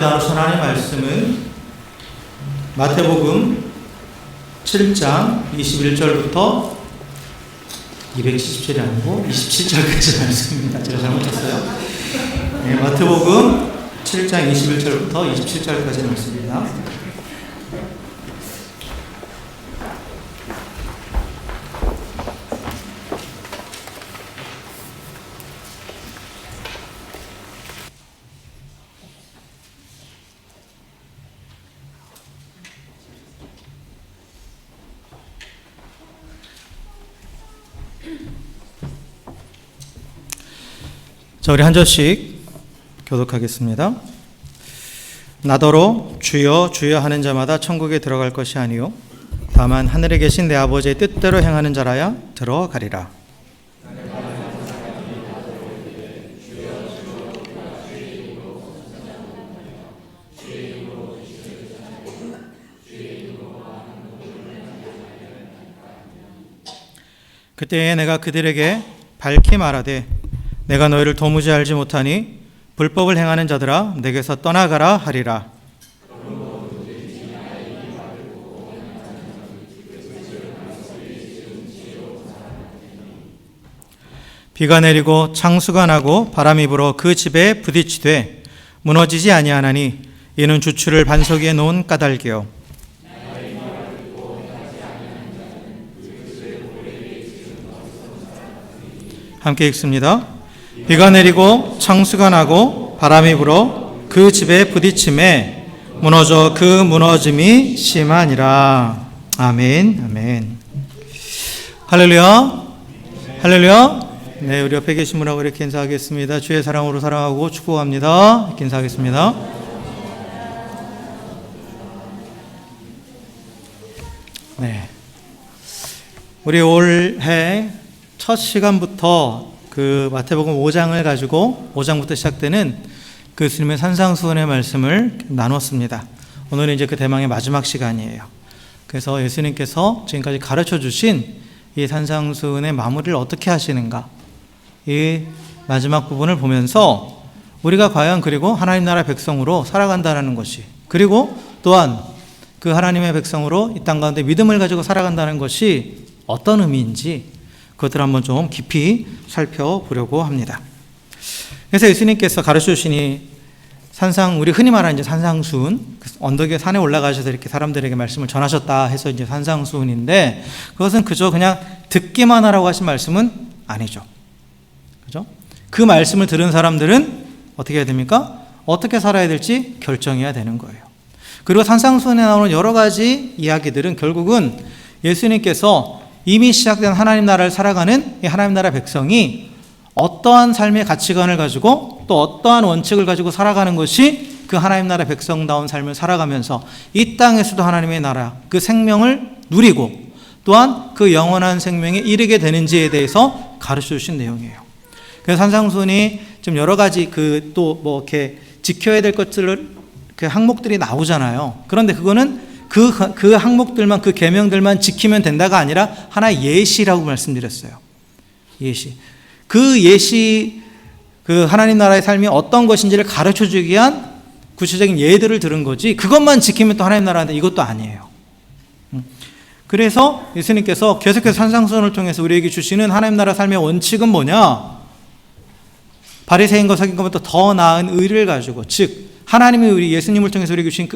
하나님의 말씀은 마태복음 7장 21절부터 277이 아니고 27절까지 말씀입니다. 제가 잘못했어요. 네, 마태복음 7장 21절부터 27절까지 말씀입니다. 자, 우리 한 절씩 교독하겠습니다. 나더러 주여 주여 하는 자마다 천국에 들어갈 것이 아니요 다만 하늘에 계신 내 아버지의 뜻대로 행하는 자라야 들어가리라. 그때에 내가 그들에게 밝히 말하되 내가 너희를 도무지 알지 못하니 불법을 행하는 자들아 내게서 떠나가라 하리라. 비가 내리고 창수가 나고 바람이 불어 그 집에 부딪히되 무너지지 아니하나니 이는 주추를 반석 위에 놓은 까닭이요. 함께 읽습니다. 비가 내리고 창수가 나고 바람이 불어 그 집에 부딪힘에 무너져 그 무너짐이 심하니라. 아멘. 아멘. 할렐루야. 할렐루야. 네, 우리 옆에 계신 분하고 이렇게 인사하겠습니다. 주의 사랑으로 사랑하고 축복합니다. 이렇게 인사하겠습니다. 네, 우리 올해 첫 시간부터 그 마태복음 5장을 가지고 5장부터 시작되는 그 예수님의 산상수훈의 말씀을 나눴습니다. 오늘은 이제 그 대망의 마지막 시간이에요. 그래서 예수님께서 지금까지 가르쳐 주신 이 산상수훈의 마무리를 어떻게 하시는가, 이 마지막 부분을 보면서 우리가 과연 그리고 하나님 나라 백성으로 살아간다는 것이, 그리고 또한 그 하나님의 백성으로 이 땅 가운데 믿음을 가지고 살아간다는 것이 어떤 의미인지 그것들을 한번 좀 깊이 살펴보려고 합니다. 그래서 예수님께서 가르쳐 주시니 우리 흔히 말하는 이제 산상수훈, 언덕에 산에 올라가셔서 이렇게 사람들에게 말씀을 전하셨다 해서 이제 산상수훈인데, 그것은 그저 그냥 듣기만 하라고 하신 말씀은 아니죠. 그죠? 그 말씀을 들은 사람들은 어떻게 해야 됩니까? 어떻게 살아야 될지 결정해야 되는 거예요. 그리고 산상수훈에 나오는 여러 가지 이야기들은 결국은 예수님께서 이미 시작된 하나님 나라를 살아가는 이 하나님 나라 백성이 어떠한 삶의 가치관을 가지고 또 어떠한 원칙을 가지고 살아가는 것이 그 하나님 나라 백성다운 삶을 살아가면서 이 땅에서도 하나님의 나라, 그 생명을 누리고 또한 그 영원한 생명에 이르게 되는지에 대해서 가르쳐 주신 내용이에요. 그래서 산상수훈이 좀 여러 가지 또 뭐 이렇게 지켜야 될 것들을 그 항목들이 나오잖아요. 그런데 그거는 그 항목들만, 그 계명들만 지키면 된다가 아니라 하나의 예시라고 말씀드렸어요. 예시. 그 예시, 그 하나님 나라의 삶이 어떤 것인지를 가르쳐 주기 위한 구체적인 예들을 들은 거지, 그것만 지키면 또 하나님 나라인데 이것도 아니에요. 그래서 예수님께서 계속해서 산상수훈을 통해서 우리에게 주시는 하나님 나라 삶의 원칙은 뭐냐? 바리새인과 서기관보다 더 나은 의를 가지고, 즉 하나님이 우리 예수님을 통해서 우리에게 주신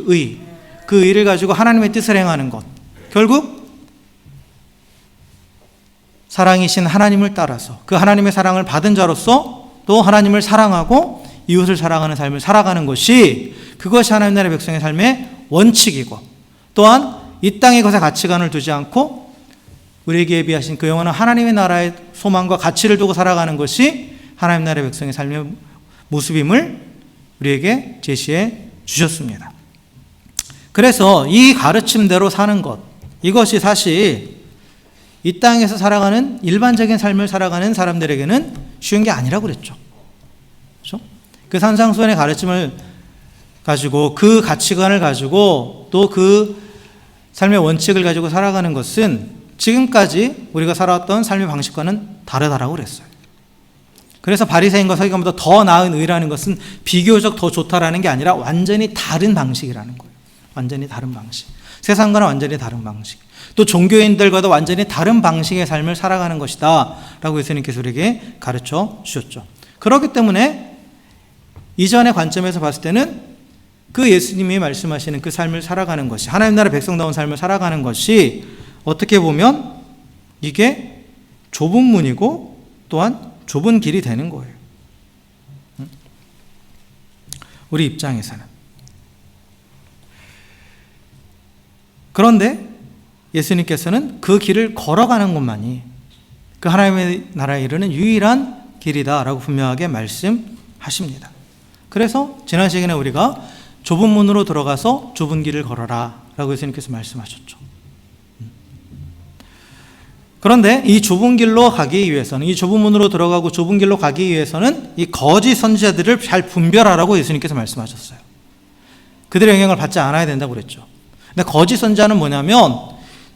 그 의를 가지고 하나님의 뜻을 행하는 것, 결국 사랑이신 하나님을 따라서 그 하나님의 사랑을 받은 자로서 또 하나님을 사랑하고 이웃을 사랑하는 삶을 살아가는 것이, 그것이 하나님 나라의 백성의 삶의 원칙이고, 또한 이 땅의 것에 가치관을 두지 않고 우리에게 예비하신 그 영원한 하나님의 나라의 소망과 가치를 두고 살아가는 것이 하나님 나라의 백성의 삶의 모습임을 우리에게 제시해 주셨습니다. 그래서 이 가르침대로 사는 것, 이것이 사실 이 땅에서 살아가는 일반적인 삶을 살아가는 사람들에게는 쉬운 게 아니라고 그랬죠. 그렇죠? 그 산상수훈의 가르침을 가지고, 그 가치관을 가지고 또 그 삶의 원칙을 가지고 살아가는 것은 지금까지 우리가 살아왔던 삶의 방식과는 다르다라고 그랬어요. 그래서 바리새인과 서기관보다 더 나은 의라는 것은 비교적 더 좋다라는 게 아니라 완전히 다른 방식이라는 거예요. 완전히 다른 방식. 세상과는 완전히 다른 방식. 또 종교인들과도 완전히 다른 방식의 삶을 살아가는 것이다 라고 예수님께서 우리에게 가르쳐 주셨죠. 그렇기 때문에 이전의 관점에서 봤을 때는 그 예수님이 말씀하시는 그 삶을 살아가는 것이, 하나님 나라 백성다운 삶을 살아가는 것이 어떻게 보면 이게 좁은 문이고 또한 좁은 길이 되는 거예요. 우리 입장에서는. 그런데 예수님께서는 그 길을 걸어가는 것만이 그 하나님의 나라에 이르는 유일한 길이다라고 분명하게 말씀하십니다. 그래서 지난 시간에 우리가 좁은 문으로 들어가서 좁은 길을 걸어라 라고 예수님께서 말씀하셨죠. 그런데 이 좁은 길로 가기 위해서는, 이 좁은 문으로 들어가고 좁은 길로 가기 위해서는 이 거짓 선지자들을 잘 분별하라고 예수님께서 말씀하셨어요. 그들의 영향을 받지 않아야 된다고 그랬죠. 근데 거짓 선지자는 뭐냐면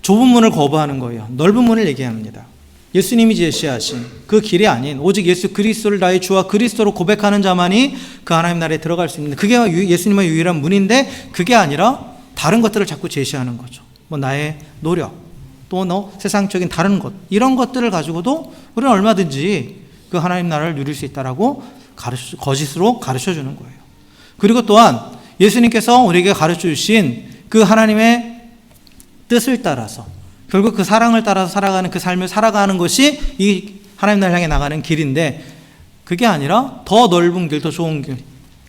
좁은 문을 거부하는 거예요. 넓은 문을 얘기합니다. 예수님이 제시하신 그 길이 아닌 오직 예수 그리스도를 나의 주와 그리스도로 고백하는 자만이 그 하나님 나라에 들어갈 수 있는, 그게 예수님의 유일한 문인데 그게 아니라 다른 것들을 자꾸 제시하는 거죠. 뭐 나의 노력, 또 세상적인 다른 것, 이런 것들을 가지고도 우리는 얼마든지 그 하나님 나라를 누릴 수 있다라고 거짓으로 가르쳐 주는 거예요. 그리고 또한 예수님께서 우리에게 가르쳐 주신 그 하나님의 뜻을 따라서 결국 그 사랑을 따라서 살아가는 그 삶을 살아가는 것이 이 하나님 나라를 향해 나가는 길인데, 그게 아니라 더 넓은 길, 더 좋은 길,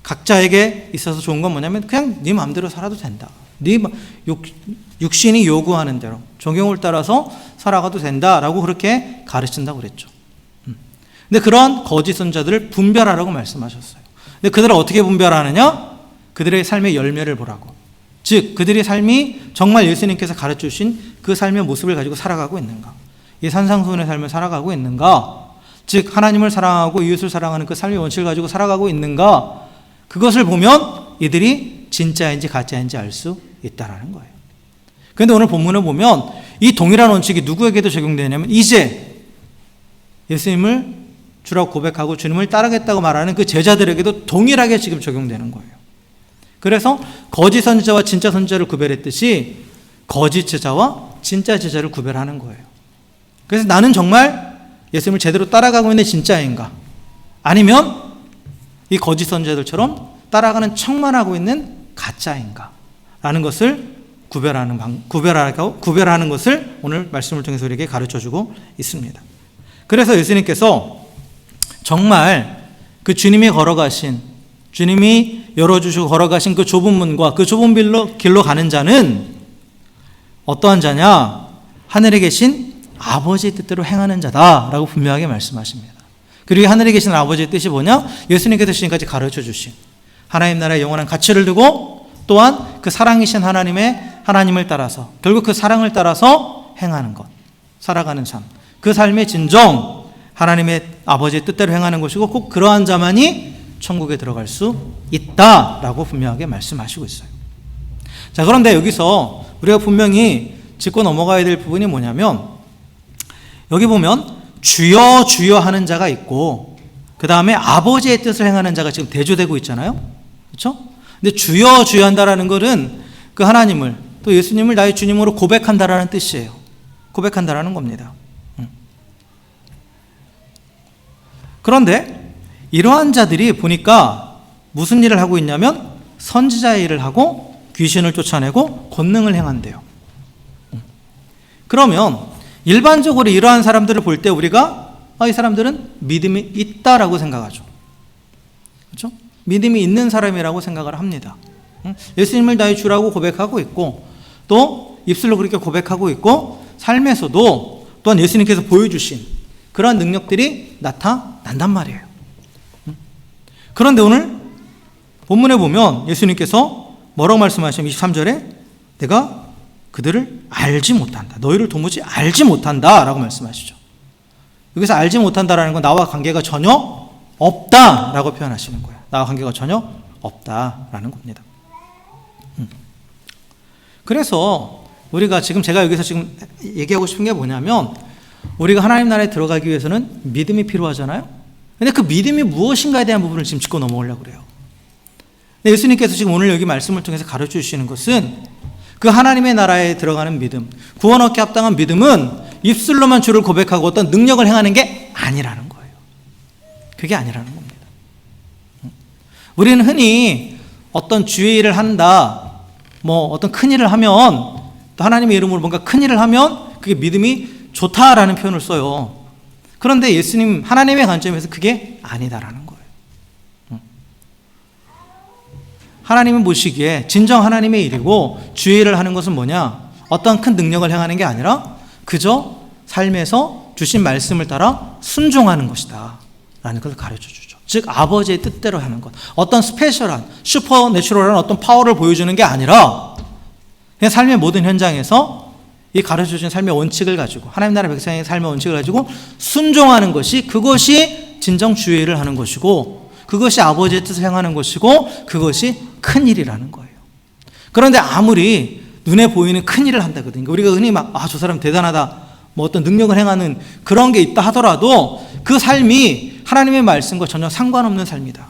각자에게 있어서 좋은 건 뭐냐면 그냥 네 마음대로 살아도 된다. 네 육신이 요구하는 대로 정욕을 따라서 살아가도 된다라고 그렇게 가르친다고 그랬죠. 근데 그런 거짓 선지자들을 분별하라고 말씀하셨어요. 근데 그들을 어떻게 분별하느냐? 그들의 삶의 열매를 보라고. 즉 그들의 삶이 정말 예수님께서 가르쳐 주신 그 삶의 모습을 가지고 살아가고 있는가, 이 산상수훈의 삶을 살아가고 있는가, 즉 하나님을 사랑하고 이웃을 사랑하는 그 삶의 원칙을 가지고 살아가고 있는가, 그것을 보면 이들이 진짜인지 가짜인지 알 수 있다라는 거예요. 그런데 오늘 본문을 보면 이 동일한 원칙이 누구에게도 적용되냐면 이제 예수님을 주라고 고백하고 주님을 따르겠다고 말하는 그 제자들에게도 동일하게 지금 적용되는 거예요. 그래서 거짓 선지자와 진짜 선지자를 구별했듯이 거짓 제자와 진짜 제자를 구별하는 거예요. 그래서 나는 정말 예수님을 제대로 따라가고 있는 진짜인가, 아니면 이 거짓 선지자들처럼 따라가는 척만 하고 있는 가짜인가 라는 것을 구별하는 것을 오늘 말씀을 통해서 우리에게 가르쳐주고 있습니다. 그래서 예수님께서 정말 그 주님이 걸어가신, 주님이 열어주시고 걸어가신 그 좁은 문과 그 좁은 길로 가는 자는 어떠한 자냐? 하늘에 계신 아버지의 뜻대로 행하는 자다라고 분명하게 말씀하십니다. 그리고 하늘에 계신 아버지의 뜻이 뭐냐? 예수님께서 지금까지 가르쳐 주신 하나님 나라의 영원한 가치를 두고 또한 그 사랑이신 하나님을 따라서 결국 그 사랑을 따라서 행하는 것, 살아가는 삶, 그 삶의 진정 하나님의 아버지의 뜻대로 행하는 것이고 꼭 그러한 자만이 천국에 들어갈 수 있다라고 분명하게 말씀하시고 있어요. 자, 그런데 여기서 우리가 분명히 짚고 넘어가야 될 부분이 뭐냐면, 여기 보면 주여 주여 하는 자가 있고 그 다음에 아버지의 뜻을 행하는 자가 지금 대조되고 있잖아요. 그렇죠? 근데 주여 주여 한다라는 것은 그 하나님을, 또 예수님을 나의 주님으로 고백한다라는 뜻이에요. 고백한다라는 겁니다. 그런데 이러한 자들이 보니까 무슨 일을 하고 있냐면 선지자의 일을 하고 귀신을 쫓아내고 권능을 행한대요. 그러면 일반적으로 이러한 사람들을 볼 때 우리가 이 사람들은 믿음이 있다라고 생각하죠. 그렇죠? 믿음이 있는 사람이라고 생각을 합니다. 예수님을 나의 주라고 고백하고 있고 또 입술로 그렇게 고백하고 있고 삶에서도 또한 예수님께서 보여주신 그러한 능력들이 나타난단 말이에요. 그런데 오늘 본문에 보면 예수님께서 뭐라고 말씀하시면 23절에 내가 그들을 알지 못한다. 너희를 도무지 알지 못한다 라고 말씀하시죠. 여기서 알지 못한다라는 건 나와 관계가 전혀 없다라고 표현하시는 거예요. 나와 관계가 전혀 없다라는 겁니다. 그래서 우리가 제가 여기서 지금 얘기하고 싶은 게 뭐냐면, 우리가 하나님 나라에 들어가기 위해서는 믿음이 필요하잖아요. 근데 그 믿음이 무엇인가에 대한 부분을 지금 짚고 넘어오려고 그래요. 근데 예수님께서 지금 오늘 여기 말씀을 통해서 가르쳐 주시는 것은 그 하나님의 나라에 들어가는 믿음, 구원 얻기 합당한 믿음은 입술로만 주를 고백하고 어떤 능력을 행하는 게 아니라는 거예요. 그게 아니라는 겁니다. 우리는 흔히 어떤 주의 일을 한다, 어떤 큰 일을 하면, 또 하나님의 이름으로 뭔가 큰 일을 하면 그게 믿음이 좋다라는 표현을 써요. 그런데 예수님, 하나님의 관점에서 그게 아니다라는 거예요. 하나님은 보시기에 진정 하나님의 일이고 주의 일을 하는 것은 뭐냐? 어떤 큰 능력을 행하는 게 아니라 그저 삶에서 주신 말씀을 따라 순종하는 것이다 라는 것을 가르쳐 주죠. 즉 아버지의 뜻대로 하는 것, 어떤 스페셜한 슈퍼내추럴한 어떤 파워를 보여주는 게 아니라 그냥 삶의 모든 현장에서 이 가르쳐 주신 삶의 원칙을 가지고, 하나님 나라 백성의 삶의 원칙을 가지고 순종하는 것이, 그것이 진정 주의 일을 하는 것이고, 그것이 아버지의 뜻을 행하는 것이고, 그것이 큰 일이라는 거예요. 그런데 아무리 눈에 보이는 큰 일을 한다거든요. 우리가 흔히 저 사람 대단하다, 어떤 능력을 행하는 그런 게 있다 하더라도 그 삶이 하나님의 말씀과 전혀 상관없는 삶이다.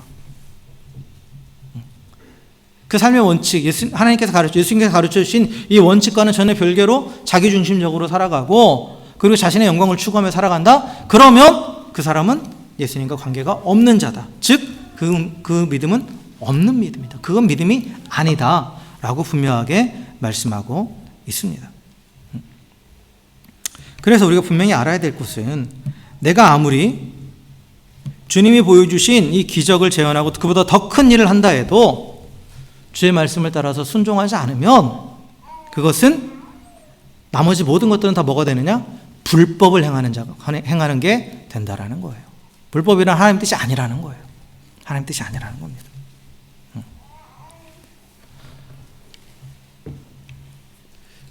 그 삶의 원칙, 예수님께서 가르쳐 주신 이 원칙과는 전혀 별개로 자기중심적으로 살아가고, 그리고 자신의 영광을 추구하며 살아간다? 그러면 그 사람은 예수님과 관계가 없는 자다. 즉, 그 믿음은 없는 믿음이다. 그건 믿음이 아니다. 라고 분명하게 말씀하고 있습니다. 그래서 우리가 분명히 알아야 될 것은, 내가 아무리 주님이 보여주신 이 기적을 재현하고 그보다 더 큰 일을 한다 해도 주의 말씀을 따라서 순종하지 않으면 그것은 나머지 모든 것들은 다 뭐가 되느냐? 불법을 행하는 게 된다라는 거예요. 불법이란 하나님 뜻이 아니라는 거예요. 하나님 뜻이 아니라는 겁니다.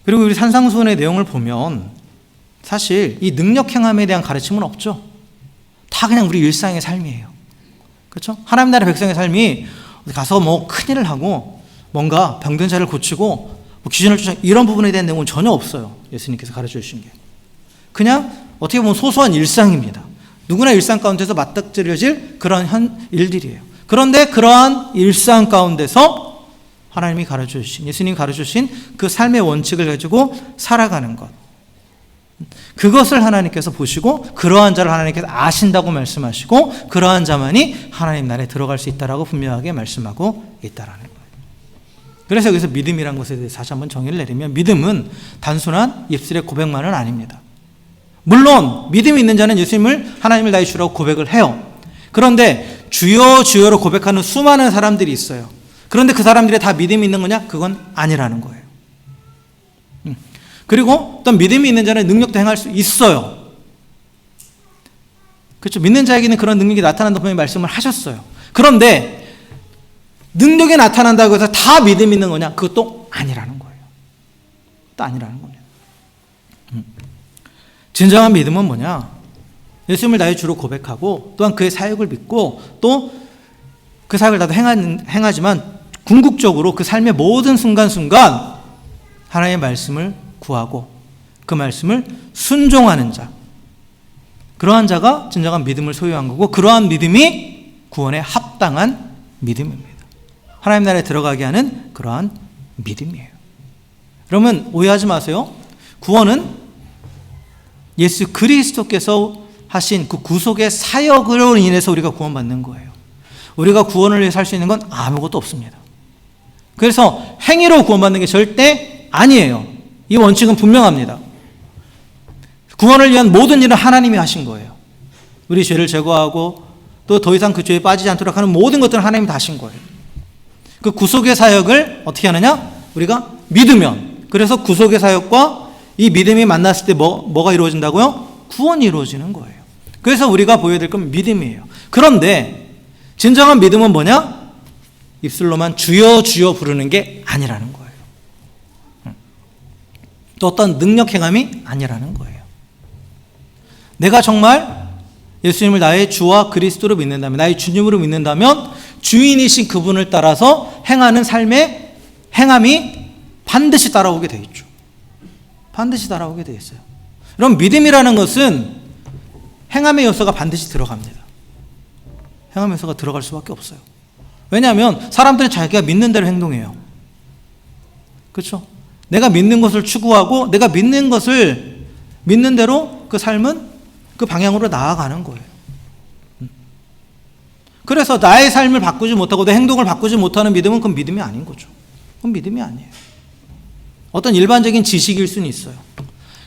그리고 우리 산상수훈의 내용을 보면 사실 이 능력 행함에 대한 가르침은 없죠. 다 그냥 우리 일상의 삶이에요. 그렇죠? 하나님 나라 백성의 삶이 가서 큰일을 하고 뭔가 병든 자를 고치고 귀신을 쫓아, 이런 부분에 대한 내용은 전혀 없어요. 예수님께서 가르쳐 주신 게. 그냥 어떻게 보면 소소한 일상입니다. 누구나 일상 가운데서 맞닥뜨려질 그런 일들이에요. 그런데 그러한 일상 가운데서 하나님이 가르쳐 주신, 예수님이 가르쳐 주신 그 삶의 원칙을 가지고 살아가는 것, 그것을 하나님께서 보시고 그러한 자를 하나님께서 아신다고 말씀하시고, 그러한 자만이 하나님 나라에 들어갈 수 있다라고 분명하게 말씀하고 있다라는 거예요. 그래서 여기서 믿음이란 것에 대해서 다시 한번 정의를 내리면, 믿음은 단순한 입술의 고백만은 아닙니다. 물론 믿음이 있는 자는 예수님을, 하나님을 나의 주라고 고백을 해요. 그런데 주여 주여로 고백하는 수많은 사람들이 있어요. 그런데 그 사람들이 다 믿음이 있는 거냐? 그건 아니라는 거예요. 그리고 어떤 믿음이 있는 자는 능력도 행할 수 있어요. 그렇죠? 믿는 자에게는 그런 능력이 나타난다고 분명히 말씀을 하셨어요. 그런데 능력이 나타난다고 해서 다 믿음이 있는 거냐? 그것도 아니라는 거예요. 또 아니라는 겁니다. 진정한 믿음은 뭐냐? 예수님을 나의 주로 고백하고 또한 그의 사역을 믿고 또 그 사역을 나도 행하지만 궁극적으로 그 삶의 모든 순간순간 하나님의 말씀을 구하고 그 말씀을 순종하는 자, 그러한 자가 진정한 믿음을 소유한 거고, 그러한 믿음이 구원에 합당한 믿음입니다. 하나님 나라에 들어가게 하는 그러한 믿음이에요. 여러분 오해하지 마세요. 구원은 예수 그리스도께서 하신 그 구속의 사역으로 인해서 우리가 구원받는 거예요. 우리가 구원을 위해 살 수 있는 건 아무것도 없습니다. 그래서 행위로 구원받는 게 절대 아니에요. 이 원칙은 분명합니다. 구원을 위한 모든 일은 하나님이 하신 거예요. 우리 죄를 제거하고 또 더 이상 그 죄에 빠지지 않도록 하는 모든 것들은 하나님이 다 하신 거예요. 그 구속의 사역을 어떻게 하느냐? 우리가 믿으면. 그래서 구속의 사역과 이 믿음이 만났을 때 뭐가 이루어진다고요? 구원이 이루어지는 거예요. 그래서 우리가 보여야 될 건 믿음이에요. 그런데 진정한 믿음은 뭐냐? 입술로만 주여 주여 부르는 게 아니라는 거예요. 또 어떤 능력 행함이 아니라는 거예요. 내가 정말 예수님을 나의 주와 그리스도로 믿는다면, 나의 주님으로 믿는다면 주인이신 그분을 따라서 행하는 삶의 행함이 반드시 따라오게 되어 있죠. 반드시 따라오게 되어 있어요. 그럼 믿음이라는 것은 행함의 요소가 반드시 들어갑니다. 행함 요소가 들어갈 수밖에 없어요. 왜냐하면 사람들은 자기가 믿는 대로 행동해요. 그렇죠? 내가 믿는 것을 추구하고 내가 믿는 것을 믿는 대로 그 삶은 그 방향으로 나아가는 거예요. 그래서 나의 삶을 바꾸지 못하고 내 행동을 바꾸지 못하는 믿음은 그건 믿음이 아닌 거죠. 그건 믿음이 아니에요. 어떤 일반적인 지식일 수는 있어요.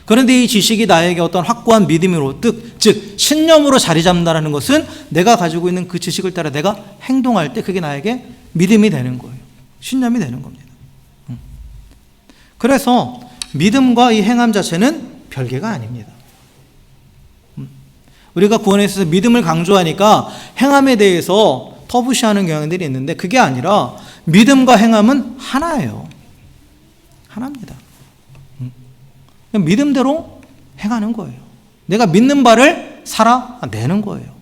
그런데 이 지식이 나에게 어떤 확고한 믿음으로 즉 신념으로 자리 잡는다는 것은 내가 가지고 있는 그 지식을 따라 내가 행동할 때 그게 나에게 믿음이 되는 거예요. 신념이 되는 겁니다. 그래서 믿음과 이 행함 자체는 별개가 아닙니다. 우리가 구원에 있어서 믿음을 강조하니까 행함에 대해서 터부시하는 경향들이 있는데 그게 아니라 믿음과 행함은 하나예요. 하나입니다. 믿음대로 행하는 거예요. 내가 믿는 바를 살아내는 거예요.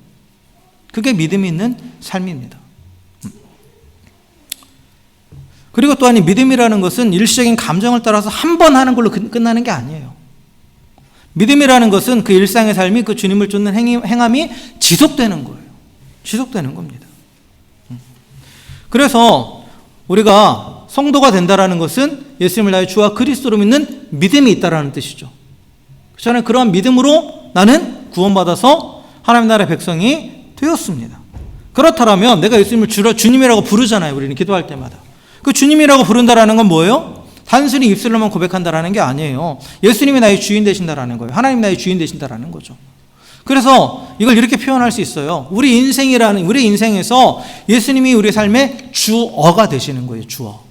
그게 믿음이 있는 삶입니다. 그리고 또한 이 믿음이라는 것은 일시적인 감정을 따라서 한 번 하는 걸로 끝나는 게 아니에요. 믿음이라는 것은 그 일상의 삶이 그 주님을 쫓는 행함이 지속되는 거예요. 지속되는 겁니다. 그래서 우리가 성도가 된다라는 것은 예수님을 나의 주와 그리스도로 믿는 믿음이 있다라는 뜻이죠. 저는 그러한 믿음으로 나는 구원받아서 하나님 나라의 백성이 되었습니다. 그렇다면 내가 예수님을 주님이라고 부르잖아요. 우리는 기도할 때마다. 그 주님이라고 부른다라는 건 뭐예요? 단순히 입술로만 고백한다라는 게 아니에요. 예수님이 나의 주인 되신다라는 거예요. 하나님 나의 주인 되신다라는 거죠. 그래서 이걸 이렇게 표현할 수 있어요. 우리 인생에서 예수님이 우리 삶의 주어가 되시는 거예요. 주어.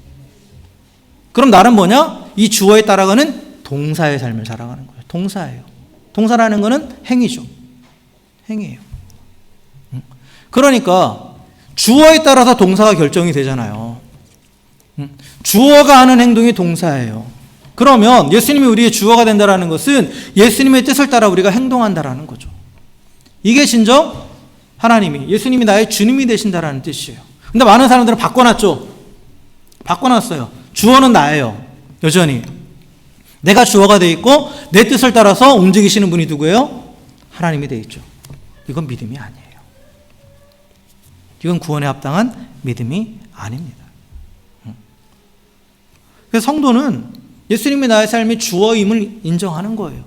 그럼 나는 뭐냐? 이 주어에 따라가는 동사의 삶을 살아가는 거예요. 동사예요. 동사라는 거는 행위죠. 행위예요. 그러니까 주어에 따라서 동사가 결정이 되잖아요. 주어가 하는 행동이 동사예요. 그러면 예수님이 우리의 주어가 된다는 것은 예수님의 뜻을 따라 우리가 행동한다라는 거죠. 이게 진정 예수님이 나의 주님이 되신다라는 뜻이에요. 근데 많은 사람들은 바꿔놨죠. 바꿔놨어요. 주어는 나예요. 여전히. 내가 주어가 돼 있고 내 뜻을 따라서 움직이시는 분이 누구예요? 하나님이 돼 있죠. 이건 믿음이 아니에요. 이건 구원에 합당한 믿음이 아닙니다. 그래서 성도는 예수님이 나의 삶의 주어임을 인정하는 거예요.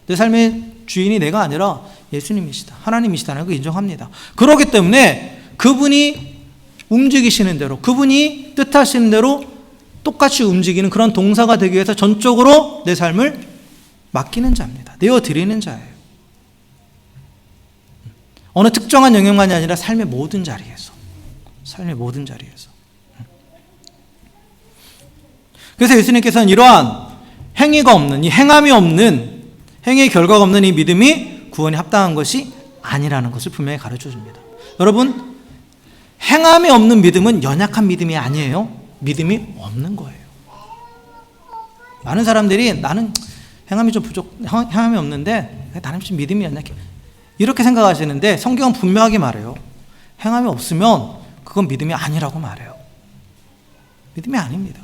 내 삶의 주인이 내가 아니라 예수님이시다. 하나님이시다는 걸 인정합니다. 그렇기 때문에 그분이 움직이시는 대로, 그분이 뜻하시는 대로 똑같이 움직이는 그런 동사가 되기 위해서 전적으로 내 삶을 맡기는 자입니다. 내어드리는 자예요. 어느 특정한 영역만이 아니라 삶의 모든 자리에서. 삶의 모든 자리에서. 그래서 예수님께서는 이러한 행위가 없는, 이 행함이 없는, 행위의 결과가 없는 이 믿음이 구원에 합당한 것이 아니라는 것을 분명히 가르쳐 줍니다. 여러분, 행함이 없는 믿음은 연약한 믿음이 아니에요. 믿음이 없는 거예요. 많은 사람들이 나는 행함이 좀 행함이 없는데 나는 좀 믿음이 연약해. 이렇게 생각하시는데 성경은 분명하게 말해요. 행함이 없으면 그건 믿음이 아니라고 말해요. 믿음이 아닙니다.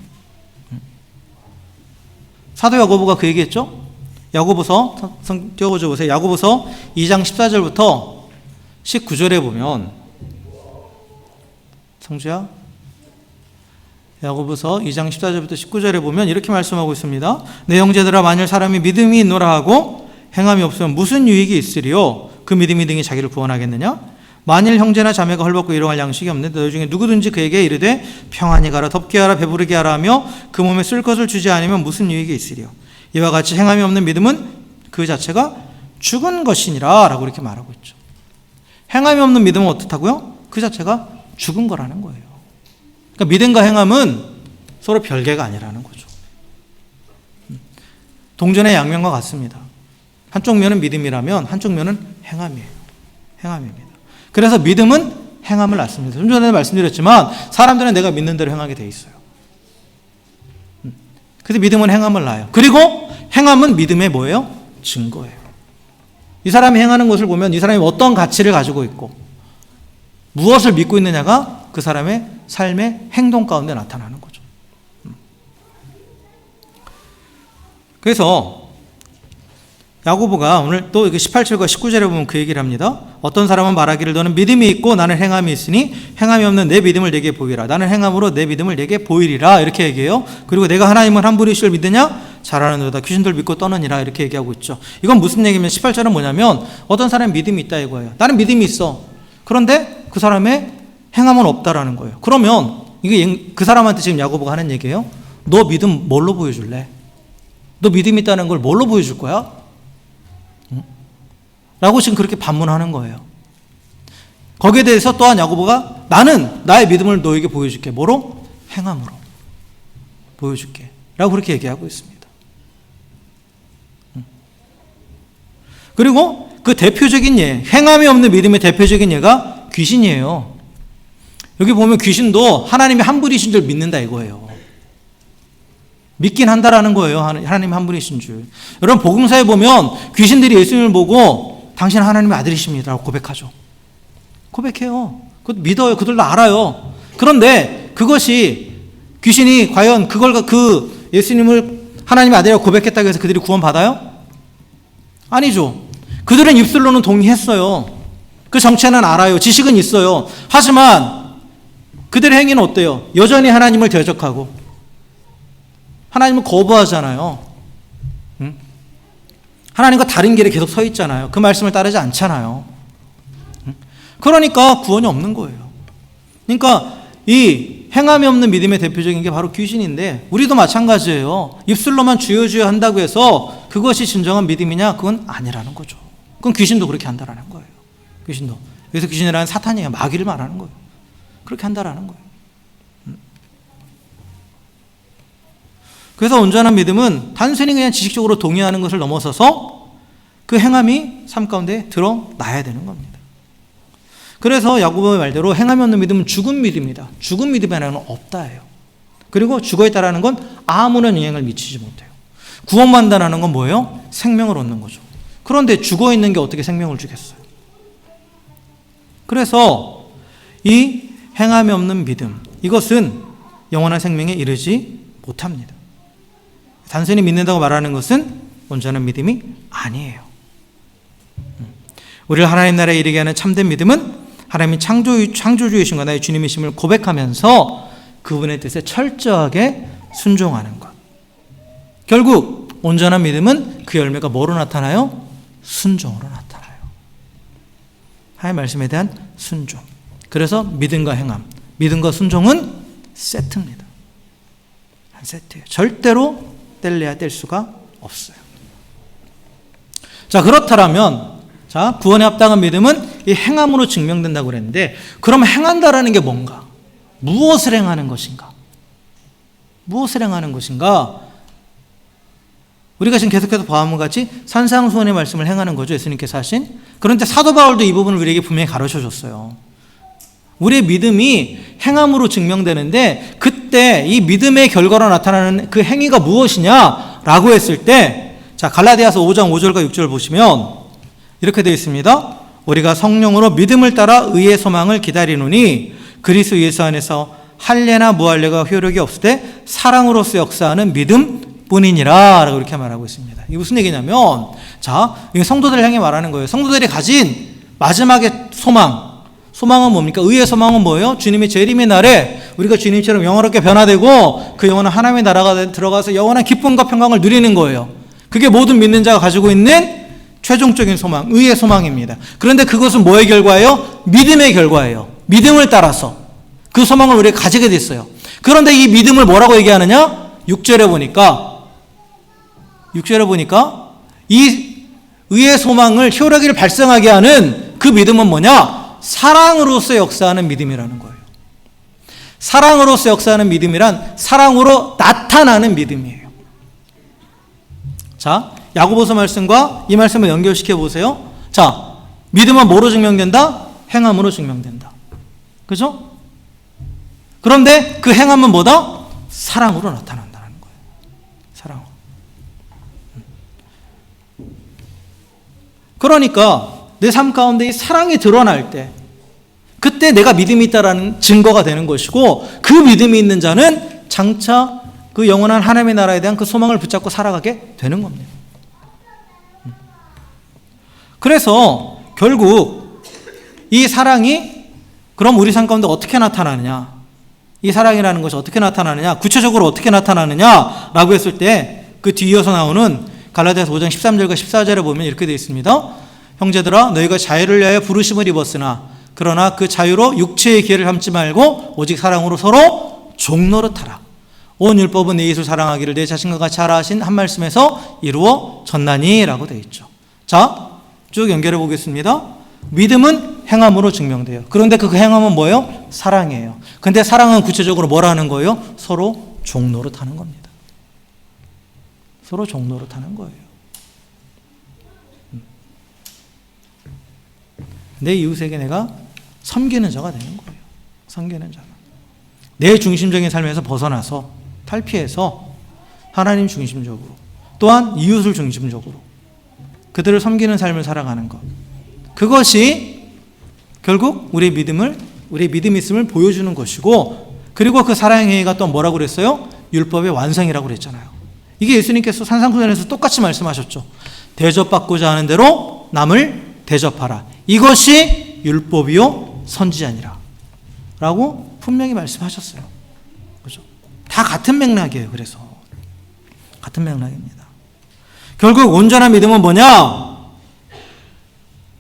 사도 야고보가 그 얘기했죠. 야고보서 띄워줘 보세요. 야고보서 2장 14절부터 19절에 보면 성주야 야고보서 2장 14절부터 19절에 보면 이렇게 말씀하고 있습니다. 내 형제들아 만일 사람이 믿음이 있노라 하고 행함이 없으면 무슨 유익이 있으리요? 그 믿음이 등이 자기를 구원하겠느냐? 만일 형제나 자매가 헐벗고 일용할 양식이 없는데 너희 중에 누구든지 그에게 이르되 평안히 가라 덥게 하라 배부르게 하라 하며 그 몸에 쓸 것을 주지 않으면 무슨 유익이 있으리요? 이와 같이 행함이 없는 믿음은 그 자체가 죽은 것이니라 라고 이렇게 말하고 있죠. 행함이 없는 믿음은 어떻다고요? 그 자체가 죽은 거라는 거예요. 그러니까 믿음과 행함은 서로 별개가 아니라는 거죠. 동전의 양면과 같습니다. 한쪽 면은 믿음이라면 한쪽 면은 행함이에요. 행함입니다. 그래서 믿음은 행함을 낳습니다. 좀 전에 말씀드렸지만 사람들은 내가 믿는 대로 행하게 돼 있어요. 그래서 믿음은 행함을 낳아요. 그리고 행함은 믿음의 뭐예요? 증거예요. 이 사람이 행하는 것을 보면 이 사람이 어떤 가치를 가지고 있고 무엇을 믿고 있느냐가 그 사람의 삶의 행동 가운데 나타나는 거죠. 그래서 야고보가 오늘 또 18절과 19절에 보면 그 얘기를 합니다. 어떤 사람은 말하기를 너는 믿음이 있고 나는 행함이 있으니 행함이 없는 내 믿음을 내게 보이라. 나는 행함으로 내 믿음을 내게 보이리라. 이렇게 얘기해요. 그리고 내가 하나님을 한 분이실 믿으냐? 잘하는도다. 귀신들 믿고 떠느니라. 이렇게 얘기하고 있죠. 이건 무슨 얘기냐면 18절은 뭐냐면 어떤 사람이 믿음이 있다 이거예요. 나는 믿음이 있어. 그런데 그 사람의 행함은 없다라는 거예요. 그러면 이게 그 사람한테 지금 야고보가 하는 얘기예요. 너 믿음 뭘로 보여줄래? 너 믿음 있다는 걸 뭘로 보여줄 거야? 라고 지금 그렇게 반문하는 거예요. 거기에 대해서 또한 야고보가 나는 나의 믿음을 너에게 보여줄게. 뭐로? 행함으로 보여줄게. 라고 그렇게 얘기하고 있습니다. 그리고 그 대표적인 예, 행함이 없는 믿음의 대표적인 예가 귀신이에요. 여기 보면 귀신도 하나님이 한 분이신 줄 믿는다 이거예요. 믿긴 한다라는 거예요. 하나님 한 분이신 줄. 여러분 복음서에 보면 귀신들이 예수님을 보고 당신은 하나님의 아들이십니다 라고 고백하죠. 고백해요. 그것도 믿어요. 그들도 알아요. 그런데 그것이 귀신이 과연 그 예수님을 하나님의 아들이라고 고백했다고 해서 그들이 구원받아요? 아니죠. 그들은 입술로는 동의했어요. 그 정체는 알아요. 지식은 있어요. 하지만 그들의 행위는 어때요? 여전히 하나님을 대적하고 하나님을 거부하잖아요. 하나님과 다른 길에 계속 서 있잖아요. 그 말씀을 따르지 않잖아요. 그러니까 구원이 없는 거예요. 그러니까 이 행함이 없는 믿음의 대표적인 게 바로 귀신인데 우리도 마찬가지예요. 입술로만 주여 주여 한다고 해서 그것이 진정한 믿음이냐? 그건 아니라는 거죠. 그건 귀신도 그렇게 한다라는 거예요. 귀신도. 여기서 귀신이라는 사탄이에요. 마귀를 말하는 거예요. 그렇게 한다라는 거예요. 그래서 온전한 믿음은 단순히 그냥 지식적으로 동의하는 것을 넘어서서 그 행함이 삶 가운데 드러나야 되는 겁니다. 그래서 야고보의 말대로 행함이 없는 믿음은 죽은 믿음이다. 죽은 믿음이 하나는 없다예요. 그리고 죽어 있다라는 건 아무런 영향을 미치지 못해요. 구원받는다는 건 뭐예요? 생명을 얻는 거죠. 그런데 죽어 있는 게 어떻게 생명을 주겠어요? 그래서 이 행함이 없는 믿음, 이것은 영원한 생명에 이르지 못합니다. 단순히 믿는다고 말하는 것은 온전한 믿음이 아니에요. 우리를 하나님 나라에 이르게 하는 참된 믿음은 하나님이 창조주이신과 나의 주님이심을 고백하면서 그분의 뜻에 철저하게 순종하는 것. 결국 온전한 믿음은 그 열매가 뭐로 나타나요? 순종으로 나타나요. 하나님의 말씀에 대한 순종. 그래서 믿음과 행함, 믿음과 순종은 세트입니다. 한 세트예요. 절대로 뗄래야 뗄 수가 없어요. 자, 그렇다면 구원에 합당한 믿음은 이 행함으로 증명된다고 그랬는데 그럼 행한다라는 게 뭔가? 무엇을 행하는 것인가? 무엇을 행하는 것인가? 우리가 지금 계속해서 봐온 같이 산상수훈의 말씀을 행하는 거죠. 예수님께서 하신. 그런데 사도 바울도 이 부분을 우리에게 분명히 가르쳐줬어요. 우리의 믿음이 행함으로 증명되는데 그때 이 믿음의 결과로 나타나는 그 행위가 무엇이냐라고 했을 때 갈라디아서 5장 5절과 6절 보시면 이렇게 되어 있습니다. 우리가 성령으로 믿음을 따라 의의 소망을 기다리노니 그리스도 예수 안에서 할례나 무할례가 효력이 없을 때 사랑으로서 역사하는 믿음뿐이니라 라고 이렇게 말하고 있습니다. 이게 무슨 얘기냐면 이게 성도들을 향해 말하는 거예요. 성도들이 가진 마지막의 소망은 뭡니까? 의의 소망은 뭐예요? 주님의 재림의 날에 우리가 주님처럼 영원하게 변화되고 그 영원한 하나님의 나라가 들어가서 영원한 기쁨과 평강을 누리는 거예요. 그게 모든 믿는 자가 가지고 있는 최종적인 소망, 의의 소망입니다. 그런데 그것은 뭐의 결과예요? 믿음의 결과예요. 믿음을 따라서 그 소망을 우리가 가지게 됐어요. 그런데 이 믿음을 뭐라고 얘기하느냐? 6절에 보니까 이 의의 소망을 효력을 발생하게 하는 그 믿음은 뭐냐? 사랑으로서 역사하는 믿음이라는 거예요. 사랑으로서 역사하는 믿음이란 사랑으로 나타나는 믿음이에요. 야고보서 말씀과 이 말씀을 연결시켜 보세요. 믿음은 뭐로 증명된다? 행함으로 증명된다. 그죠? 그런데 그 행함은 뭐다? 사랑으로 나타난다는 거예요. 사랑으로. 그러니까 내 삶 가운데 이 사랑이 드러날 때 그때 내가 믿음이 있다라는 증거가 되는 것이고 그 믿음이 있는 자는 장차 그 영원한 하나님의 나라에 대한 그 소망을 붙잡고 살아가게 되는 겁니다. 그래서 결국 이 사랑이 그럼 우리 삶 가운데 어떻게 나타나느냐, 이 사랑이라는 것이 어떻게 나타나느냐, 구체적으로 어떻게 나타나느냐라고 했을 때 그 뒤이어서 나오는 갈라디아서 5장 13절과 14절에 보면 이렇게 되어 있습니다. 형제들아 너희가 자유를 위하여 부르심을 입었으나 그러나 그 자유로 육체의 기회를 삼지 말고 오직 사랑으로 서로 종노릇하라. 온 율법은 내 이웃을 사랑하기를 내 자신과 같이 하라 하신 한 말씀에서 이루어졌나니 라고 되어 있죠. 자, 쭉 연결해 보겠습니다. 믿음은 행함으로 증명돼요. 그런데 그 행함은 뭐예요? 사랑이에요. 근데 사랑은 구체적으로 뭐라는 거예요? 서로 종노릇하는 겁니다. 서로 종노릇하는 거예요. 내 이웃에게 내가 섬기는 자가 되는 거예요. 섬기는 자가. 내 중심적인 삶에서 벗어나서 탈피해서 하나님 중심적으로, 또한 이웃을 중심적으로 그들을 섬기는 삶을 살아가는 것. 그것이 결국 우리의 믿음이 있음을 보여주는 것이고, 그리고 그 사랑의 행위가 또 뭐라고 그랬어요? 율법의 완성이라고 그랬잖아요. 이게 예수님께서 산상수훈에서 똑같이 말씀하셨죠. 대접받고자 하는 대로 남을 대접하라. 이것이 율법이요 선지자니라 라고 분명히 말씀하셨어요. 그렇죠? 다 같은 맥락이에요. 그래서 같은 맥락입니다. 결국 온전한 믿음은 뭐냐?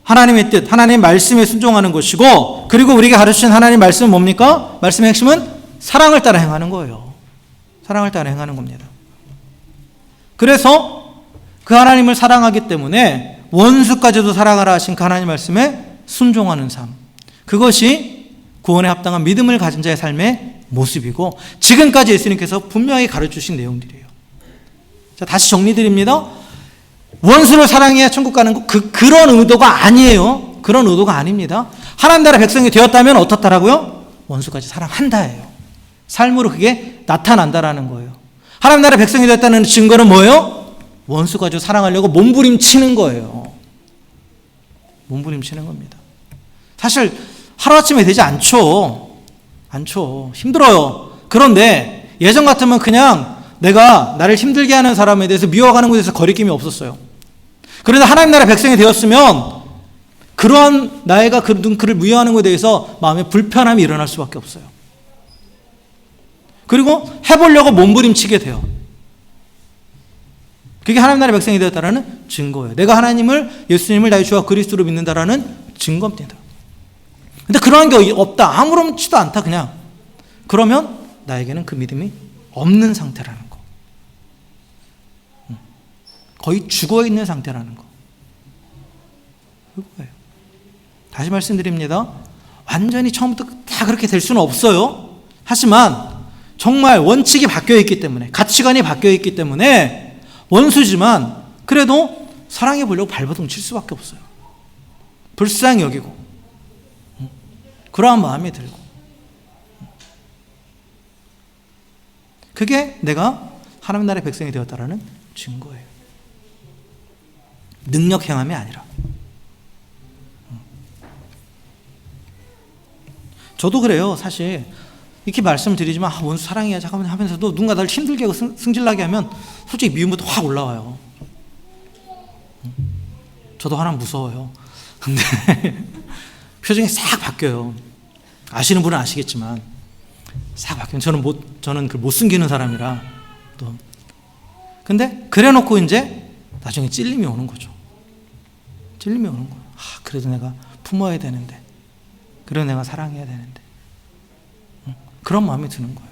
하나님의 뜻, 하나님의 말씀에 순종하는 것이고, 그리고 우리가 가르치신 하나님의 말씀은 뭡니까? 말씀의 핵심은 사랑을 따라 행하는 거예요. 사랑을 따라 행하는 겁니다. 그래서 그 하나님을 사랑하기 때문에 원수까지도 사랑하라 하신 그 하나님 말씀에 순종하는 삶, 그것이 구원에 합당한 믿음을 가진 자의 삶의 모습이고, 지금까지 예수님께서 분명히 가르쳐주신 내용들이에요. 자, 다시 정리드립니다. 원수를 사랑해야 천국 가는 거, 그런 의도가 아니에요. 그런 의도가 아닙니다. 하나님 나라 백성이 되었다면 어떻다라고요? 원수까지 사랑한다예요. 삶으로 그게 나타난다라는 거예요. 하나님 나라 백성이 되었다는 증거는 뭐예요? 원수까지 사랑하려고 몸부림치는 거예요. 몸부림치는 겁니다. 사실 하루아침에 되지 않죠. 힘들어요. 그런데 예전 같으면 그냥 내가 나를 힘들게 하는 사람에 대해서 미워가는 것에서 거리낌이 없었어요. 그런데 하나님 나라 백성이 되었으면 그러한 나이가 그를 미워하는 것에 대해서 마음에 불편함이 일어날 수밖에 없어요. 그리고 해보려고 몸부림치게 돼요. 그게 하나님 나라의 백성이 되었다라는 증거예요. 내가 하나님을, 예수님을 나의 주와 그리스도로 믿는다라는 증거입니다. 근데 그러한 게 없다, 아무렇지도 않다 그냥, 그러면 나에게는 그 믿음이 없는 상태라는 거, 거의 죽어있는 상태라는 거, 그거예요. 다시 말씀드립니다. 완전히 처음부터 다 그렇게 될 수는 없어요. 하지만 정말 원칙이 바뀌어있기 때문에, 가치관이 바뀌어있기 때문에 원수지만 그래도 사랑해 보려고 발버둥 칠 수밖에 없어요. 불쌍히 여기고 그러한 마음이 들고, 그게 내가 하나님 나라의 백성이 되었다라는 증거예요. 능력 행함이 아니라. 저도 그래요. 사실 이렇게 말씀드리지만 원수 사랑해야지 하면서도 누군가 나를 힘들게 하고 승질나게 하면 솔직히 미움부터 확 올라와요. 저도 하나 무서워요. 근데 표정이 싹 바뀌어요. 아시는 분은 아시겠지만 싹 바뀌어요. 저는 그걸 못 숨기는 사람이라 또. 근데 그래놓고 이제 나중에 찔림이 오는 거죠. 찔림이 오는 거예요. 그래도 내가 품어야 되는데, 그래도 내가 사랑해야 되는데, 그런 마음이 드는 거예요.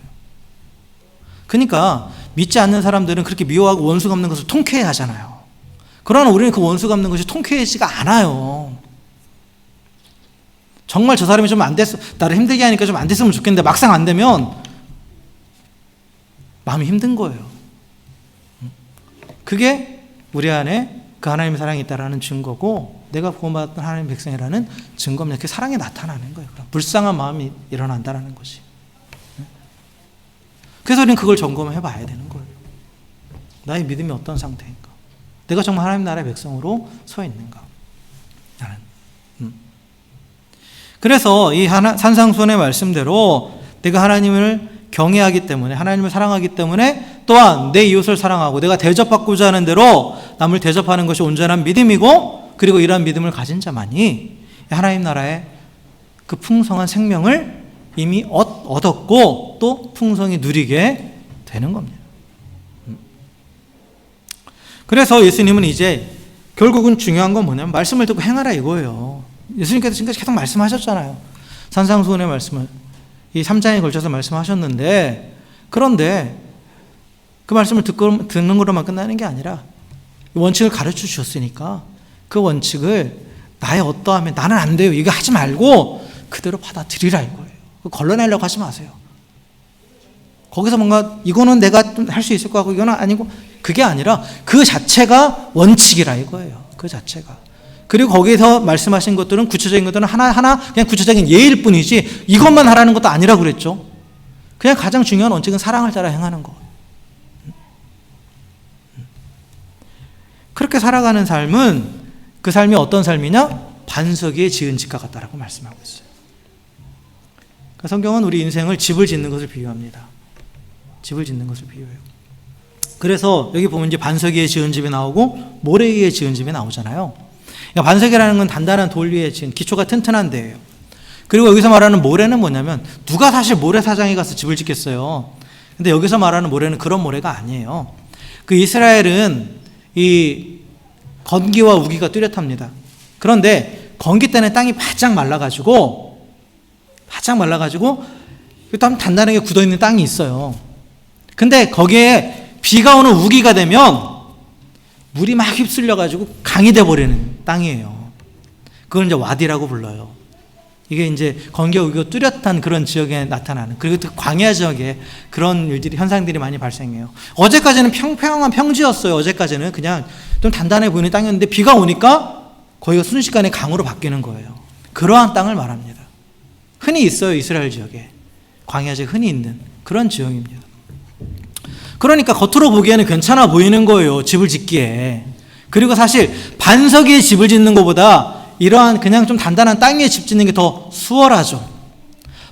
그러니까 믿지 않는 사람들은 그렇게 미워하고 원수 갚는 것을 통쾌해 하잖아요. 그러나 우리는 그 원수 갚는 것이 통쾌하지가 않아요. 정말 저 사람이 좀 안 됐어, 나를 힘들게 하니까 좀 안 됐으면 좋겠는데 막상 안 되면 마음이 힘든 거예요. 그게 우리 안에 그 하나님의 사랑이 있다라는 증거고, 내가 구원받았던 하나님의 백성이라는 증거입니다. 그 사랑이 나타나는 거예요. 불쌍한 마음이 일어난다라는 것이. 그래서 우리는 그걸 점검해 봐야 되는 거예요. 나의 믿음이 어떤 상태인가? 내가 정말 하나님 나라의 백성으로 서 있는가? 나는. 그래서 이 산상수훈의 말씀대로 내가 하나님을 경외하기 때문에, 하나님을 사랑하기 때문에, 또한 내 이웃을 사랑하고 내가 대접받고자 하는 대로 남을 대접하는 것이 온전한 믿음이고, 그리고 이러한 믿음을 가진 자만이 하나님 나라의 그 풍성한 생명을 이미 얻었고 또 풍성히 누리게 되는 겁니다. 그래서 예수님은 이제 결국은 중요한 건 뭐냐면 말씀을 듣고 행하라 이거예요. 예수님께서 지금까지 계속 말씀하셨잖아요. 산상수훈의 말씀을 이 3장에 걸쳐서 말씀하셨는데, 그런데 그 말씀을 듣는 거로만 끝나는 게 아니라 원칙을 가르쳐 주셨으니까 그 원칙을 나의 어떠함에 나는 안 돼요, 이거 하지 말고 그대로 받아들이라 이거예요. 걸러내려고 하지 마세요. 거기서 뭔가 이거는 내가 좀 할 수 있을 것 같고 이거는 아니고, 그게 아니라 그 자체가 원칙이라 이거예요. 그 자체가. 그리고 거기서 말씀하신 것들은 구체적인 것들은 하나하나 그냥 구체적인 예일 뿐이지 이것만 하라는 것도 아니라고 그랬죠. 그냥 가장 중요한 원칙은 사랑을 따라 행하는 것. 그렇게 살아가는 삶은 그 삶이 어떤 삶이냐? 반석 위에 지은 집과 같다라고 말씀하고 있어요. 그러니까 성경은 우리 인생을 집을 짓는 것을 비유합니다. 집을 짓는 것을 비유해요. 그래서 여기 보면 이제 반석 위에 지은 집이 나오고 모래 위에 지은 집이 나오잖아요. 그러니까 반석이라는 건 단단한 돌 위에 지은 기초가 튼튼한 데예요. 그리고 여기서 말하는 모래는 뭐냐면 누가 사실 모래사장에 가서 집을 짓겠어요. 근데 여기서 말하는 모래는 그런 모래가 아니에요. 그 이스라엘은 이 건기와 우기가 뚜렷합니다. 그런데 건기 때는 땅이 바짝 말라가지고 또 단단하게 굳어있는 땅이 있어요. 근데 거기에 비가 오는 우기가 되면 물이 막 휩쓸려가지고 강이 돼버리는 땅이에요. 그걸 이제 와디라고 불러요. 이게 이제 건기와 우기가 뚜렷한 그런 지역에 나타나는, 그리고 또 광야 지역에 그런 일들이, 현상들이 많이 발생해요. 어제까지는 평평한 평지였어요. 어제까지는 그냥 좀 단단해 보이는 땅이었는데 비가 오니까 거기가 순식간에 강으로 바뀌는 거예요. 그러한 땅을 말합니다. 흔히 있어요. 이스라엘 지역에. 광야 지역에 흔히 있는 그런 지형입니다. 그러니까 겉으로 보기에는 괜찮아 보이는 거예요. 집을 짓기에. 그리고 사실 반석 위에 집을 짓는 것보다 이러한 그냥 좀 단단한 땅 위에 집 짓는 게 더 수월하죠.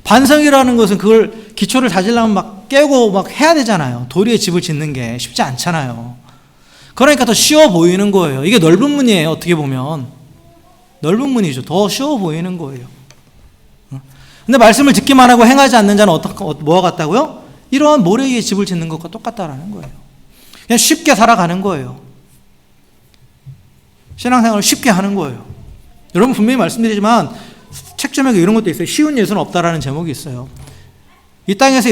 반석이라는 것은 그걸 기초를 다지려면 막 깨고 막 해야 되잖아요. 돌 위에 집을 짓는 게 쉽지 않잖아요. 그러니까 더 쉬워 보이는 거예요. 이게 넓은 문이에요. 어떻게 보면 넓은 문이죠. 더 쉬워 보이는 거예요. 근데 말씀을 듣기만 하고 행하지 않는 자는 뭐와 같다고요? 이러한 모래 위에 집을 짓는 것과 똑같다라는 거예요. 그냥 쉽게 살아가는 거예요. 신앙생활을 쉽게 하는 거예요. 여러분 분명히 말씀드리지만 책점에 이런 것도 있어요. 쉬운 예수는 없다라는 제목이 있어요. 이 땅에서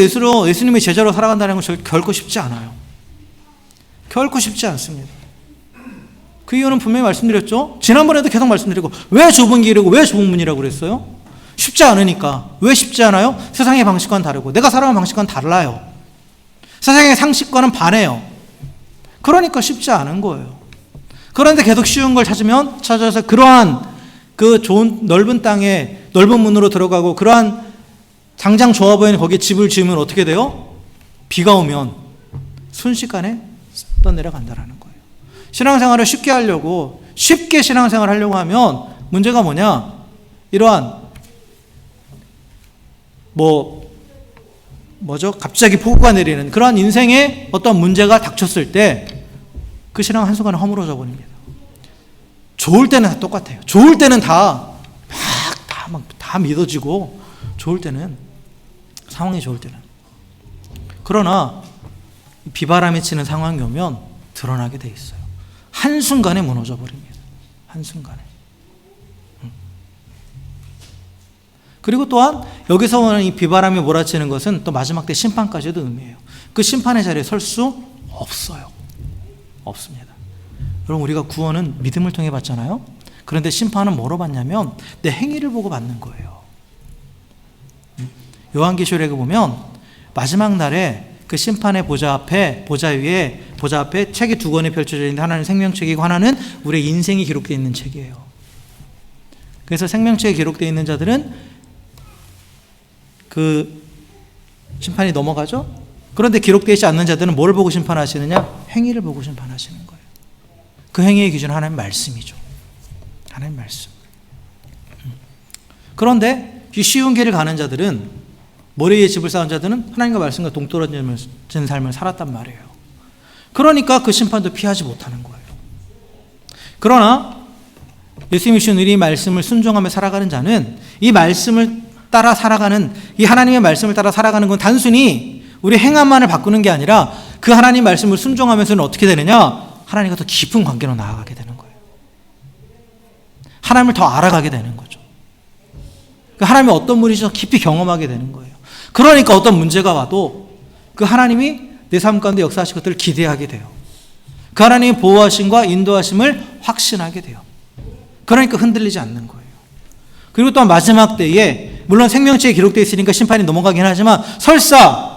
예수님의 제자로 살아간다는 건 결코 쉽지 않아요. 결코 쉽지 않습니다. 그 이유는 분명히 말씀드렸죠. 지난번에도 계속 말씀드리고, 왜 좁은 길이고 왜 좁은 문이라고 그랬어요? 쉽지 않으니까. 왜 쉽지 않아요? 세상의 방식과는 다르고 내가 살아가는 방식과는 달라요. 세상의 상식과는 반해요. 그러니까 쉽지 않은 거예요. 그런데 계속 쉬운 걸 찾아서 그러한 그 좋은 넓은 땅에 넓은 문으로 들어가고 그러한 당장 좋아 보이는 거기에 집을 지으면 어떻게 돼요? 비가 오면 순식간에 떠내려간다라는 거예요. 신앙생활을 쉽게 하려고, 쉽게 신앙생활을 하려고 하면 문제가 뭐냐? 이러한 갑자기 폭우가 내리는 그러한 인생에 어떤 문제가 닥쳤을 때 그 신앙은 한순간에 허물어져 버립니다. 좋을 때는 다 똑같아요. 좋을 때는 다 믿어지고, 좋을 때는, 상황이 좋을 때는. 그러나 비바람이 치는 상황이 오면 드러나게 돼 있어요. 한순간에 무너져 버립니다. 한순간에. 그리고 또한 여기서 오는 이 비바람이 몰아치는 것은 또 마지막 때 심판까지도 의미해요. 그 심판의 자리에 설 수 없어요. 없습니다. 여러분, 우리가 구원은 믿음을 통해 받잖아요. 그런데 심판은 뭐로 받냐면 내 행위를 보고 받는 거예요. 요한계시록에 보면 마지막 날에 그 심판의 보좌 앞에 책이 두 권이 펼쳐져 있는데 하나는 생명책이고 하나는 우리의 인생이 기록되어 있는 책이에요. 그래서 생명책에 기록되어 있는 자들은 그 심판이 넘어가죠. 그런데 기록되지 않는 자들은 뭘 보고 심판하시느냐? 행위를 보고 심판하시는 거예요. 그 행위의 기준은 하나님 말씀이죠. 하나님 말씀. 그런데 이 쉬운 길을 가는 자들은, 모래 위에 집을 쌓은 자들은 하나님과 말씀과 동떨어진 삶을 살았단 말이에요. 그러니까 그 심판도 피하지 못하는 거예요. 그러나 예수님이 주신 이 말씀을 순종하며 살아가는 자는 이 말씀을 따라 살아가는, 이 하나님의 말씀을 따라 살아가는 건 단순히 우리 행함만을 바꾸는 게 아니라 그 하나님 말씀을 순종하면서는 어떻게 되느냐? 하나님과 더 깊은 관계로 나아가게 되는 거예요. 하나님을 더 알아가게 되는 거죠. 하나님이 어떤 분이신지 깊이 경험하게 되는 거예요. 그러니까 어떤 문제가 와도 그 하나님이 내 삶 가운데 역사하실 것들을 기대하게 돼요. 그 하나님의 보호하심과 인도하심을 확신하게 돼요. 그러니까 흔들리지 않는 거예요. 그리고 또한 마지막 때에 물론 생명책에 기록되어 있으니까 심판이 넘어가긴 하지만 설사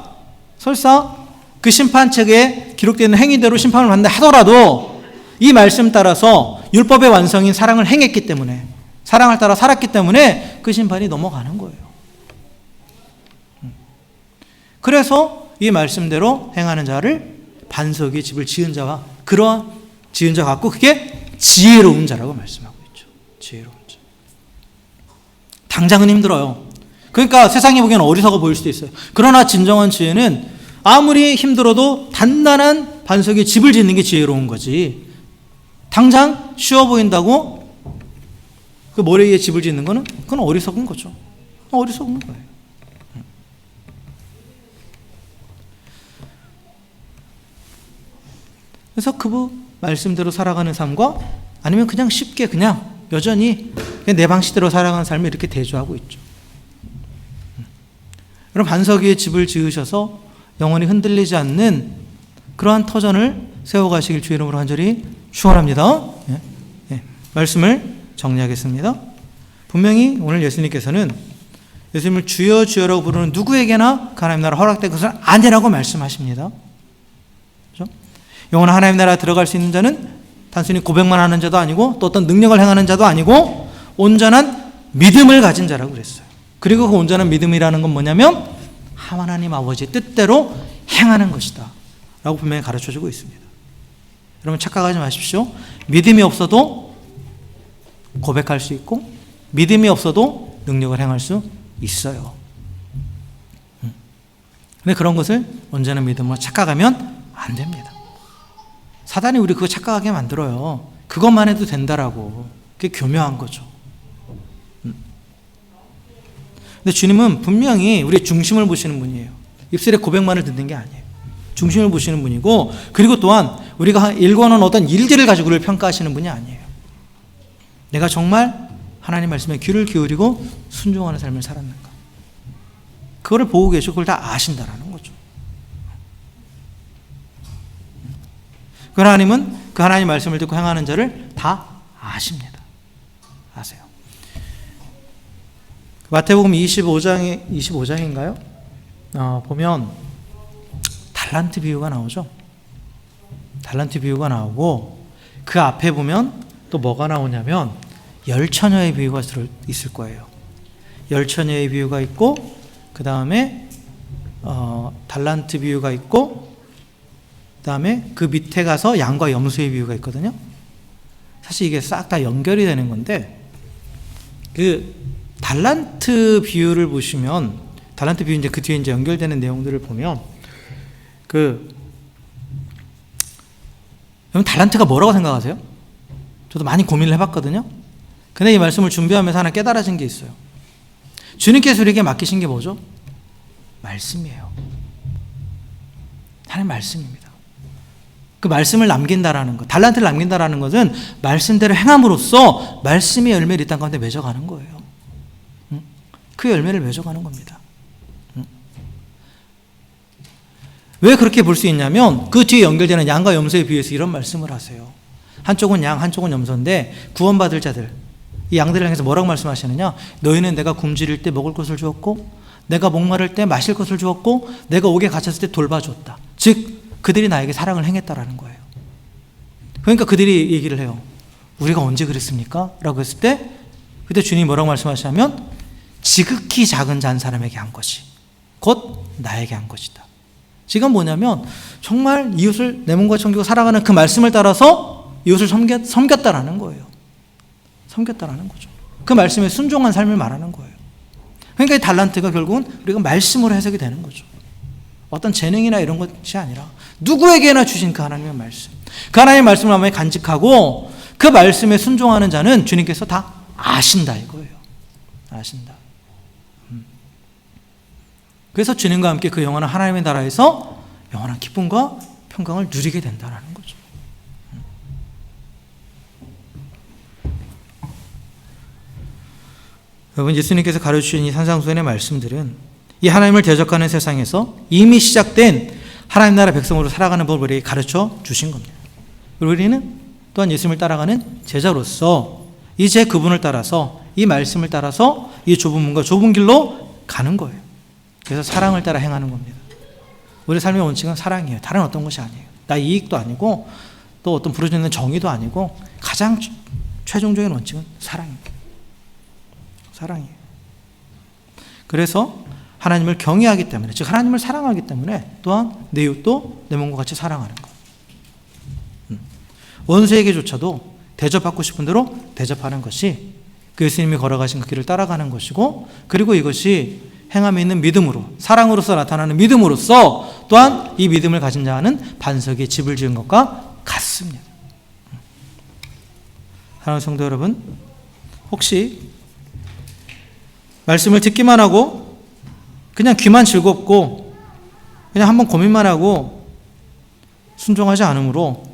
그 심판책에 기록되어 있는 행위대로 심판을 받는다 하더라도 이 말씀 따라서 율법의 완성인 사랑을 행했기 때문에, 사랑을 따라 살았기 때문에 그 심판이 넘어가는 거예요. 그래서 이 말씀대로 행하는 자를 반석 위에 집을 지은 자와 그러한 지은 자 같고 그게 지혜로운 자라고 말씀하고 있죠. 지혜로운 자. 당장은 힘들어요. 그러니까 세상이 보기에는 어리석어 보일 수도 있어요. 그러나 진정한 지혜는 아무리 힘들어도 단단한 반석 위에 집을 짓는 게 지혜로운 거지. 당장 쉬워 보인다고 그 모래 위에 집을 짓는 거는 그건 어리석은 거죠. 어리석은 거예요. 그래서 그 말씀대로 살아가는 삶과 아니면 그냥 쉽게 그냥 여전히 내 방식대로 살아가는 삶을 이렇게 대조하고 있죠. 여러분, 반석 위에 집을 지으셔서 영원히 흔들리지 않는 그러한 터전을 세워가시길 주의 이름으로 간절히 축원합니다. 말씀을 정리하겠습니다. 분명히 오늘 예수님께서는 예수님을 주여 주여라고 부르는 누구에게나 그 하나님 나라 허락된 것은 아니라고 말씀하십니다. 그렇죠? 영원한 하나님 나라에 들어갈 수 있는 자는 단순히 고백만 하는 자도 아니고 또 어떤 능력을 행하는 자도 아니고 온전한 믿음을 가진 자라고 그랬어요. 그리고 그 온전한 믿음이라는 건 뭐냐면 하나님 아버지의 뜻대로 행하는 것이다 라고 분명히 가르쳐주고 있습니다. 여러분, 착각하지 마십시오. 믿음이 없어도 고백할 수 있고 믿음이 없어도 능력을 행할 수 있어요. 근데 그런 것을 온전한 믿음으로 착각하면 안 됩니다. 사단이 우리 그거 착각하게 만들어요. 그것만 해도 된다라고. 그게 교묘한 거죠. 근데 주님은 분명히 우리의 중심을 보시는 분이에요. 입술의 고백만을 듣는 게 아니에요. 중심을 보시는 분이고, 그리고 또한 우리가 일궈놓은 어떤 일들을 가지고 우리를 평가하시는 분이 아니에요. 내가 정말 하나님 말씀에 귀를 기울이고 순종하는 삶을 살았는가, 그거를 보고 계시고 그걸 다 아신다라는 거죠. 그 하나님은 그 하나님 말씀을 듣고 행하는 자를 다 아십니다. 아세요. 마태복음 25장인가요? 보면 달란트 비유가 나오죠. 달란트 비유가 나오고 그 앞에 보면 또 뭐가 나오냐면 열처녀의 비유가 있을 거예요. 열처녀의 비유가 있고 그 다음에 달란트 비유가 있고 그 다음에 그 밑에 가서 양과 염소의 비유가 있거든요. 사실 이게 싹 다 연결이 되는 건데, 그 달란트 비유를 보시면, 달란트 비유 이제 그 뒤에 이제 연결되는 내용들을 보면, 여러분 달란트가 뭐라고 생각하세요? 저도 많이 고민을 해봤거든요. 근데 이 말씀을 준비하면서 하나 깨달아진 게 있어요. 주님께서 우리에게 맡기신 게 뭐죠? 말씀이에요. 하나님 말씀입니다. 그 말씀을 남긴다라는 것, 달란트를 남긴다라는 것은 말씀대로 행함으로써 말씀의 열매를 이 땅 가운데 맺어가는 거예요. 그 열매를 맺어가는 겁니다. 왜 그렇게 볼 수 있냐면 그 뒤에 연결되는 양과 염소에 비유해서 이런 말씀을 하세요. 한쪽은 양, 한쪽은 염소인데 구원받을 자들, 이 양들을 향해서 뭐라고 말씀하시느냐? 너희는 내가 굶주릴 때 먹을 것을 주었고 내가 목마를 때 마실 것을 주었고 내가 옥에 갇혔을 때 돌봐줬다. 즉 그들이 나에게 사랑을 행했다라는 거예요. 그러니까 그들이 얘기를 해요. 우리가 언제 그랬습니까? 라고 했을 때 그때 주님이 뭐라고 말씀하시냐면 지극히 작은 자 한 사람에게 한 것이 곧 나에게 한 것이다. 지금 뭐냐면 정말 이웃을 내 몸과 섬기고 살아가는 그 말씀을 따라서 이웃을 섬겼다라는 거예요. 섬겼다라는 거죠. 그 말씀에 순종한 삶을 말하는 거예요. 그러니까 이 달란트가 결국은 우리가 말씀으로 해석이 되는 거죠. 어떤 재능이나 이런 것이 아니라 누구에게나 주신 그 하나님의 말씀, 그 하나님의 말씀을 마음에 간직하고 그 말씀에 순종하는 자는 주님께서 다 아신다 이거예요. 아신다. 그래서 주님과 함께 그 영원한 하나님의 나라에서 영원한 기쁨과 평강을 누리게 된다는 거죠. 여러분, 예수님께서 가르치신 이 산상수훈의 말씀들은 이 하나님을 대적하는 세상에서 이미 시작된 하나님 나라 백성으로 살아가는 법을 우리에게 가르쳐 주신 겁니다. 그리고 우리는 또한 예수님을 따라가는 제자로서 이제 그분을 따라서 이 말씀을 따라서 이 좁은 문과 좁은 길로 가는 거예요. 그래서 사랑을 따라 행하는 겁니다. 우리 삶의 원칙은 사랑이에요. 다른 어떤 것이 아니에요. 나의 이익도 아니고 또 어떤 부르짖는 정의도 아니고 가장 최종적인 원칙은 사랑입니다. 사랑이에요. 그래서 하나님을 경외하기 때문에, 즉 하나님을 사랑하기 때문에 또한 내 이웃도 내 몸과 같이 사랑하는 것. 원수에게조차도 대접받고 싶은 대로 대접하는 것이 그 예수님이 걸어가신 그 길을 따라가는 것이고, 그리고 이것이 행함에 있는 믿음으로, 사랑으로서 나타나는 믿음으로써 또한 이 믿음을 가진 자는 반석에 집을 지은 것과 같습니다. 사랑하는 성도 여러분, 혹시 말씀을 듣기만 하고 그냥 귀만 즐겁고 그냥 한번 고민만 하고 순종하지 않으므로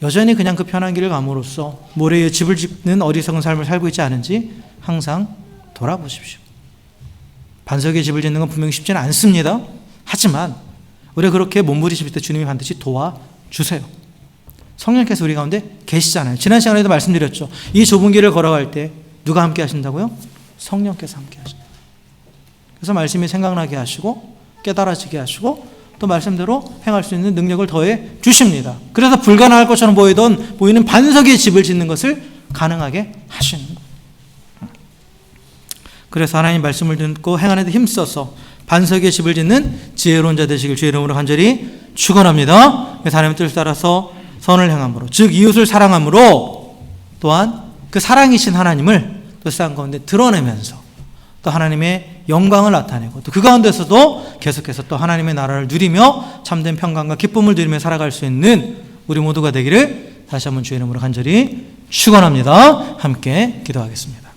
여전히 그냥 그 편한 길을 감으로써 모래에 집을 짓는 어리석은 삶을 살고 있지 않은지 항상 돌아보십시오. 반석에 집을 짓는 건 분명히 쉽지는 않습니다. 하지만 우리가 그렇게 몸부림칠 때 주님이 반드시 도와주세요. 성령께서 우리 가운데 계시잖아요. 지난 시간에도 말씀드렸죠. 이 좁은 길을 걸어갈 때 누가 함께 하신다고요? 성령께서 함께 하신다. 그래서 말씀이 생각나게 하시고 깨달아지게 하시고 또 말씀대로 행할 수 있는 능력을 더해 주십니다. 그래서 불가능할 것처럼 보이는 반석에 집을 짓는 것을 가능하게 하시는 거예요. 그래서 하나님 말씀을 듣고 행하는 데 힘써서 반석에 집을 짓는 지혜로운 자 되시길 주의 이름으로 간절히 축원합니다. 하나님의 뜻을 따라서 선을 행함으로, 즉 이웃을 사랑함으로 또한 그 사랑이신 하나님을 또 세상 가운데 드러내면서 또 하나님의 영광을 나타내고 또 그 가운데서도 계속해서 또 하나님의 나라를 누리며 참된 평강과 기쁨을 누리며 살아갈 수 있는 우리 모두가 되기를 다시 한번 주의 이름으로 간절히 축원합니다. 함께 기도하겠습니다.